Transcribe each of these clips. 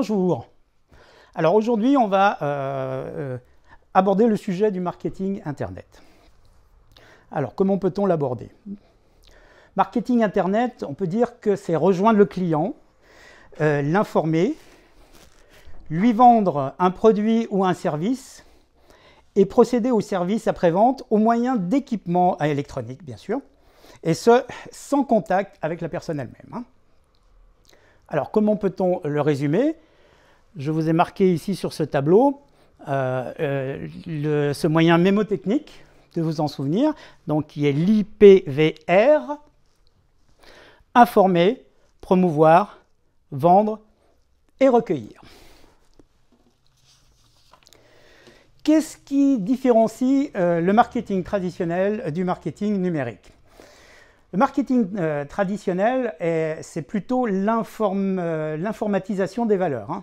Bonjour. Alors aujourd'hui, on va aborder le sujet du marketing Internet. Alors, comment peut-on l'aborder? Marketing Internet, on peut dire que c'est rejoindre le client, l'informer, lui vendre un produit ou un service et procéder au service après-vente au moyen d'équipements électroniques, bien sûr, et ce, sans contact avec la personne elle-même. Alors, comment peut-on le résumer? Je vous ai marqué ici sur ce tableau ce moyen mémotechnique, de vous en souvenir, donc qui est l'IPVR, informer, promouvoir, vendre et recueillir. Qu'est-ce qui différencie le marketing traditionnel du marketing numérique? Le marketing traditionnel, c'est plutôt l'informatisation des valeurs.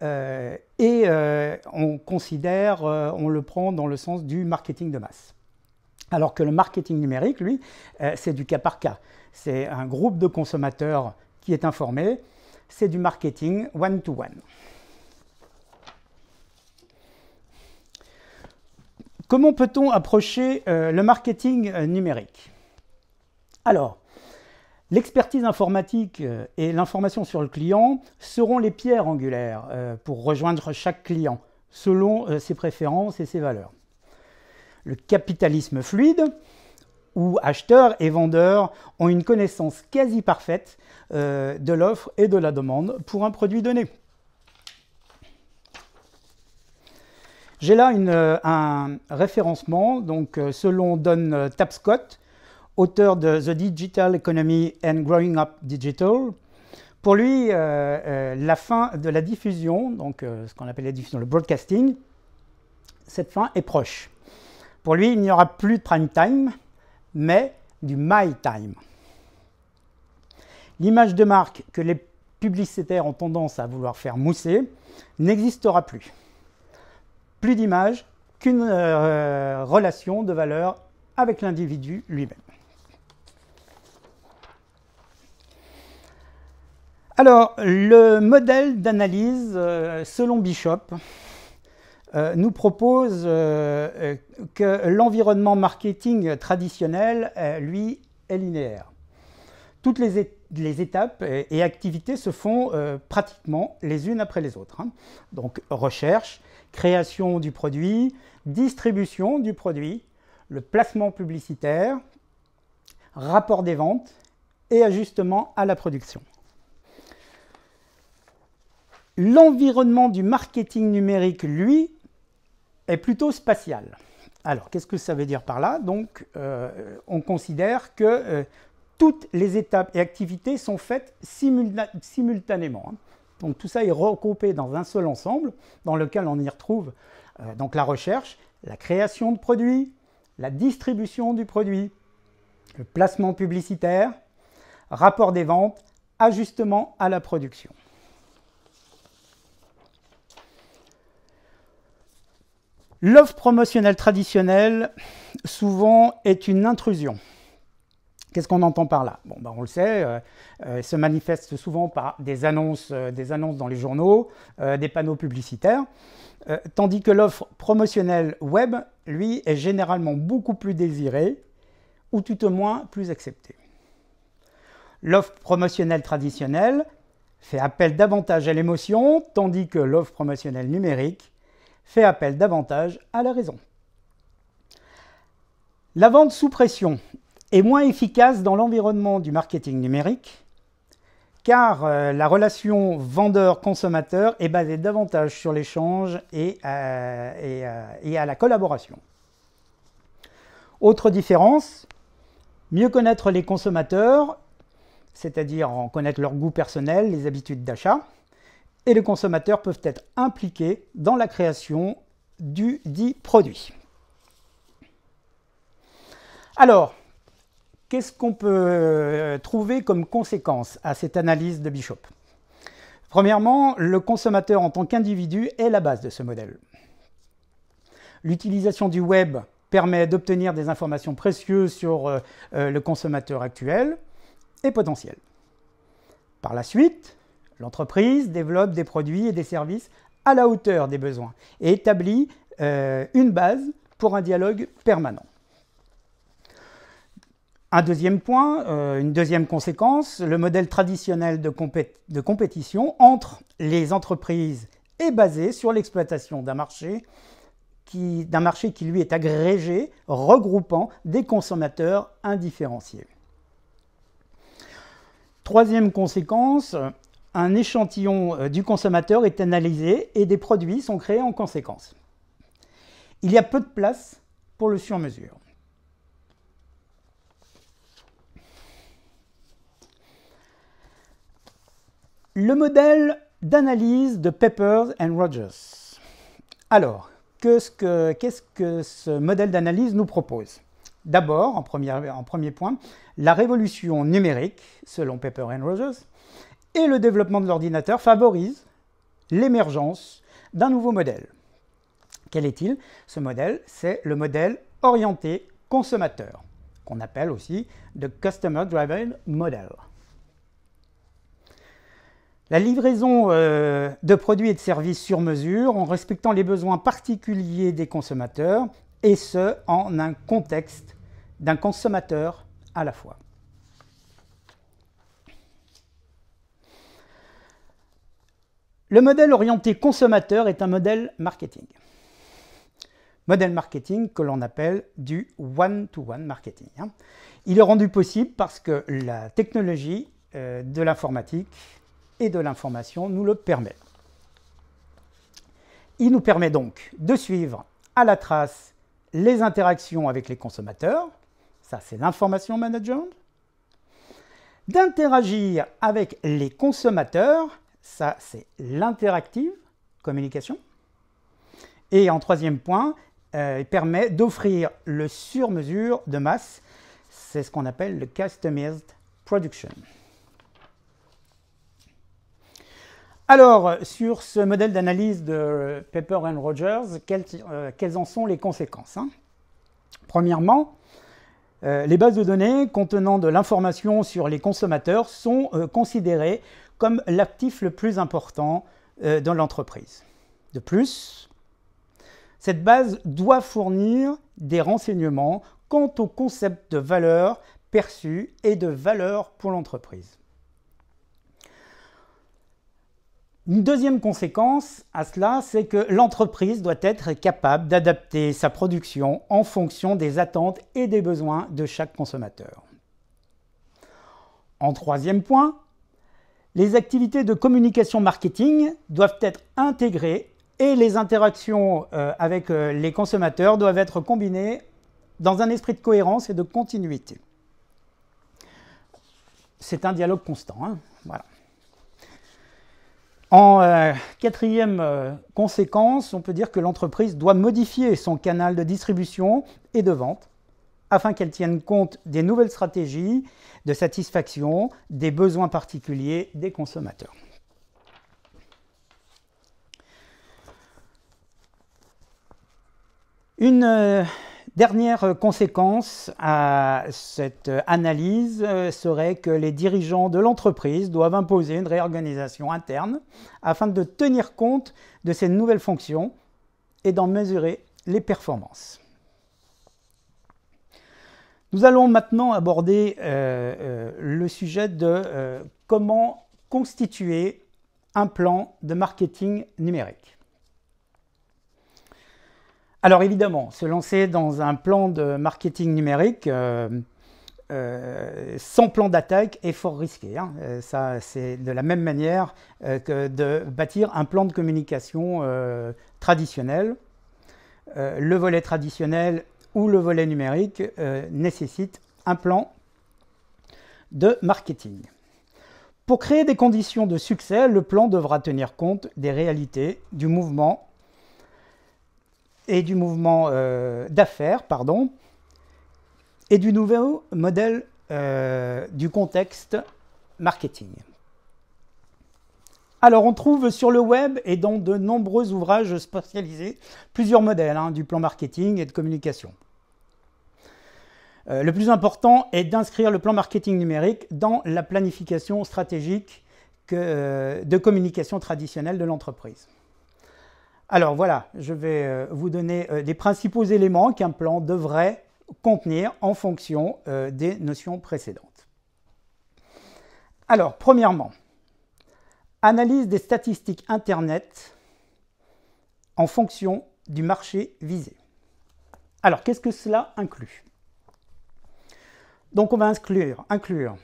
On considère, on le prend dans le sens du marketing de masse. Alors que le marketing numérique, lui, c'est du cas par cas. C'est un groupe de consommateurs qui est informé. C'est du marketing one-to-one. Comment peut-on approcher le marketing numérique? Alors, l'expertise informatique et l'information sur le client seront les pierres angulaires pour rejoindre chaque client, selon ses préférences et ses valeurs. Le capitalisme fluide, où acheteurs et vendeurs ont une connaissance quasi parfaite de l'offre et de la demande pour un produit donné. J'ai là un référencement, donc selon Don Tapscott, auteur de The Digital Economy and Growing Up Digital. Pour lui, la fin de la diffusion, donc ce qu'on appelle la diffusion, le broadcasting, cette fin est proche. Pour lui, il n'y aura plus de prime time, mais du my time. L'image de marque que les publicitaires ont tendance à vouloir faire mousser n'existera plus. Plus d'image qu'une relation de valeur avec l'individu lui-même. Alors, le modèle d'analyse selon Bishop nous propose que l'environnement marketing traditionnel, lui, est linéaire. Toutes les étapes et activités se font pratiquement les unes après les autres. Donc, recherche, création du produit, distribution du produit, le placement publicitaire, rapport des ventes et ajustement à la production. L'environnement du marketing numérique, lui, est plutôt spatial. Alors, qu'est-ce que ça veut dire par là? Donc, on considère que toutes les étapes et activités sont faites simultanément. Donc, tout ça est regroupé dans un seul ensemble, dans lequel on y retrouve donc la recherche, la création de produits, la distribution du produit, le placement publicitaire, rapport des ventes, ajustement à la production. L'offre promotionnelle traditionnelle, souvent, est une intrusion. Qu'est-ce qu'on entend par là? Bon, on le sait, se manifeste souvent par des annonces dans les journaux, des panneaux publicitaires, tandis que l'offre promotionnelle web, lui, est généralement beaucoup plus désirée, ou tout au moins plus acceptée. L'offre promotionnelle traditionnelle fait appel davantage à l'émotion, tandis que l'offre promotionnelle numérique fait appel davantage à la raison. La vente sous pression est moins efficace dans l'environnement du marketing numérique, car la relation vendeur-consommateur est basée davantage sur l'échange et à la collaboration. Autre différence, mieux connaître les consommateurs, c'est-à-dire en connaître leur goût personnel, les habitudes d'achat, et les consommateurs peuvent être impliqués dans la création du dit produit. Alors, qu'est-ce qu'on peut trouver comme conséquence à cette analyse de Bishop? Premièrement, le consommateur en tant qu'individu est la base de ce modèle. L'utilisation du web permet d'obtenir des informations précieuses sur le consommateur actuel et potentiel. Par la suite, L'entreprise développe des produits et des services à la hauteur des besoins et établit une base pour un dialogue permanent. Un deuxième point, une deuxième conséquence, le modèle traditionnel de compétition entre les entreprises est basé sur l'exploitation d'un marché qui lui est agrégé, regroupant des consommateurs indifférenciés. Troisième conséquence, un échantillon du consommateur est analysé et des produits sont créés en conséquence. Il y a peu de place pour le sur-mesure. Le modèle d'analyse de Pepper & Rogers. Alors, qu'est-ce que ce modèle d'analyse nous propose? D'abord, en premier point, la révolution numérique, selon Pepper & Rogers, et le développement de l'ordinateur favorisent l'émergence d'un nouveau modèle. Quel est-il? Ce modèle, c'est le modèle orienté consommateur, qu'on appelle aussi le Customer Driven Model. La livraison de produits et de services sur mesure en respectant les besoins particuliers des consommateurs, et ce, en un contexte d'un consommateur à la fois. Le modèle orienté consommateur est un modèle marketing. Modèle marketing que l'on appelle du one-to-one marketing. Il est rendu possible parce que la technologie de l'informatique et de l'information nous le permet. Il nous permet donc de suivre à la trace les interactions avec les consommateurs, ça c'est l'information management, d'interagir avec les consommateurs, ça c'est l'interactive communication, et en troisième point, il permet d'offrir le sur-mesure de masse, c'est ce qu'on appelle le customized production. Alors, sur ce modèle d'analyse de Pepper & Rogers, quelles en sont les conséquences? Premièrement, les bases de données contenant de l'information sur les consommateurs sont considérées comme l'actif le plus important dans l'entreprise. De plus, cette base doit fournir des renseignements quant au concept de valeur perçue et de valeur pour l'entreprise. Une deuxième conséquence à cela, c'est que l'entreprise doit être capable d'adapter sa production en fonction des attentes et des besoins de chaque consommateur. En troisième point, les activités de communication marketing doivent être intégrées et les interactions avec les consommateurs doivent être combinées dans un esprit de cohérence et de continuité. C'est un dialogue constant, voilà. En quatrième conséquence, on peut dire que l'entreprise doit modifier son canal de distribution et de vente afin qu'elle tienne compte des nouvelles stratégies de satisfaction des besoins particuliers des consommateurs. Une dernière conséquence à cette analyse serait que les dirigeants de l'entreprise doivent imposer une réorganisation interne afin de tenir compte de ces nouvelles fonctions et d'en mesurer les performances. Nous allons maintenant aborder le sujet de comment constituer un plan de marketing numérique. Alors évidemment, se lancer dans un plan de marketing numérique sans plan d'attaque est fort risqué. Ça, c'est de la même manière que de bâtir un plan de communication traditionnel. Le volet traditionnel ou le volet numérique nécessite un plan de marketing. Pour créer des conditions de succès, le plan devra tenir compte des réalités du mouvement et du mouvement d'affaires, et du nouveau modèle du contexte marketing. Alors, on trouve sur le web et dans de nombreux ouvrages spécialisés plusieurs modèles du plan marketing et de communication. Le plus important est d'inscrire le plan marketing numérique dans la planification stratégique de communication traditionnelle de l'entreprise. Alors voilà, je vais vous donner les principaux éléments qu'un plan devrait contenir en fonction des notions précédentes. Alors, premièrement, analyse des statistiques Internet en fonction du marché visé. Alors, qu'est-ce que cela inclut? Donc, on va inclure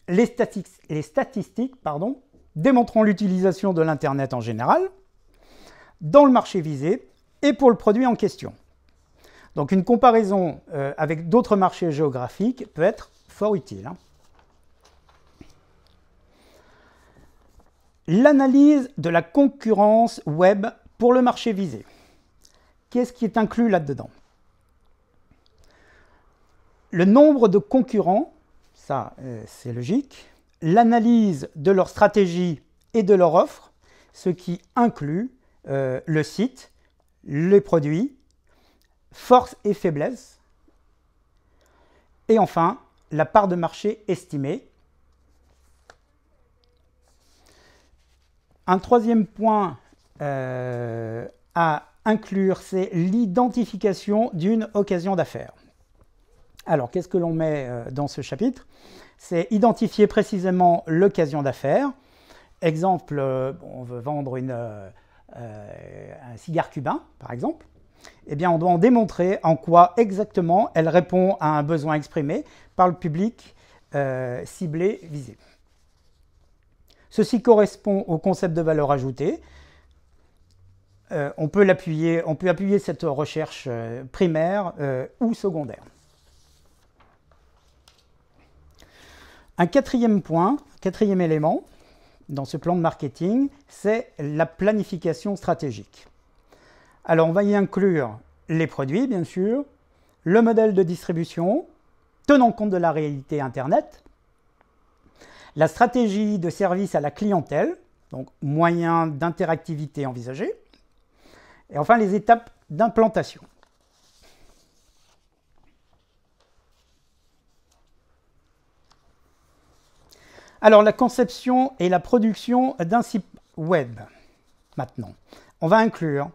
les statistiques démontrant l'utilisation de l'Internet en général, dans le marché visé et pour le produit en question. Donc une comparaison avec d'autres marchés géographiques peut être fort utile. L'analyse de la concurrence web pour le marché visé. Qu'est-ce qui est inclus là-dedans? Le nombre de concurrents, ça c'est logique. L'analyse de leur stratégie et de leur offre, ce qui inclut le site, les produits, force et faiblesse, et enfin la part de marché estimée. Un troisième point à inclure, c'est l'identification d'une occasion d'affaires. Alors, qu'est-ce que l'on met dans ce chapitre? C'est identifier précisément l'occasion d'affaires. Exemple, on veut vendre un cigare cubain, par exemple. Eh bien, on doit en démontrer en quoi exactement elle répond à un besoin exprimé par le public ciblé, visé. Ceci correspond au concept de valeur ajoutée. On peut appuyer cette recherche primaire ou secondaire. Un quatrième élément dans ce plan de marketing, c'est la planification stratégique. Alors, on va y inclure les produits, bien sûr, le modèle de distribution, tenant compte de la réalité Internet, la stratégie de service à la clientèle, donc moyens d'interactivité envisagés, et enfin les étapes d'implantation. Alors, la conception et la production d'un site web, maintenant. On va inclure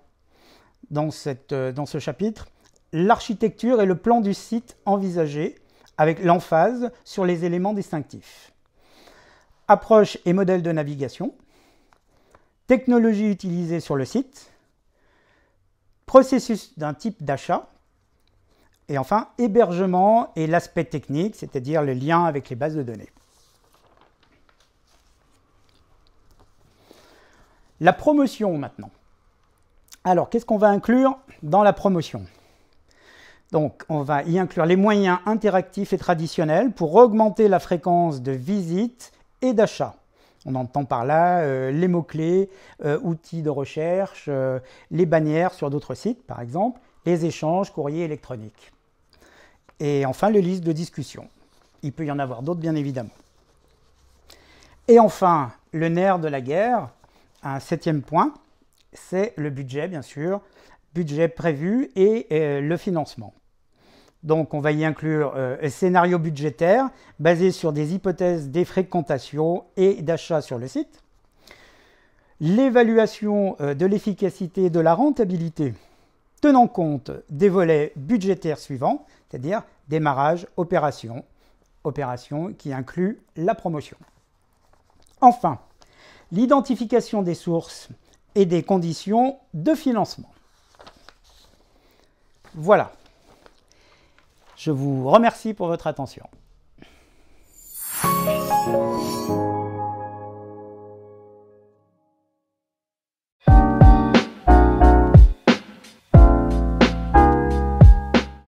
dans ce chapitre l'architecture et le plan du site envisagé avec l'emphase sur les éléments distinctifs. Approche et modèle de navigation, technologie utilisée sur le site, processus d'un type d'achat, et enfin hébergement et l'aspect technique, c'est-à-dire le lien avec les bases de données. La promotion maintenant. Alors, qu'est-ce qu'on va inclure dans la promotion? Donc, on va y inclure les moyens interactifs et traditionnels pour augmenter la fréquence de visite et d'achat. On entend par là les mots-clés, outils de recherche, les bannières sur d'autres sites, par exemple, les échanges, courriers électroniques. Et enfin, les listes de discussion. Il peut y en avoir d'autres, bien évidemment. Et enfin, le nerf de la guerre, un septième point, c'est le budget, bien sûr, budget prévu et le financement. Donc, on va y inclure un scénario budgétaire basé sur des hypothèses des fréquentations et d'achat sur le site, l'évaluation de l'efficacité et de la rentabilité tenant compte des volets budgétaires suivants, c'est-à-dire démarrage, opération qui inclut la promotion. Enfin, l'identification des sources et des conditions de financement. Voilà. Je vous remercie pour votre attention.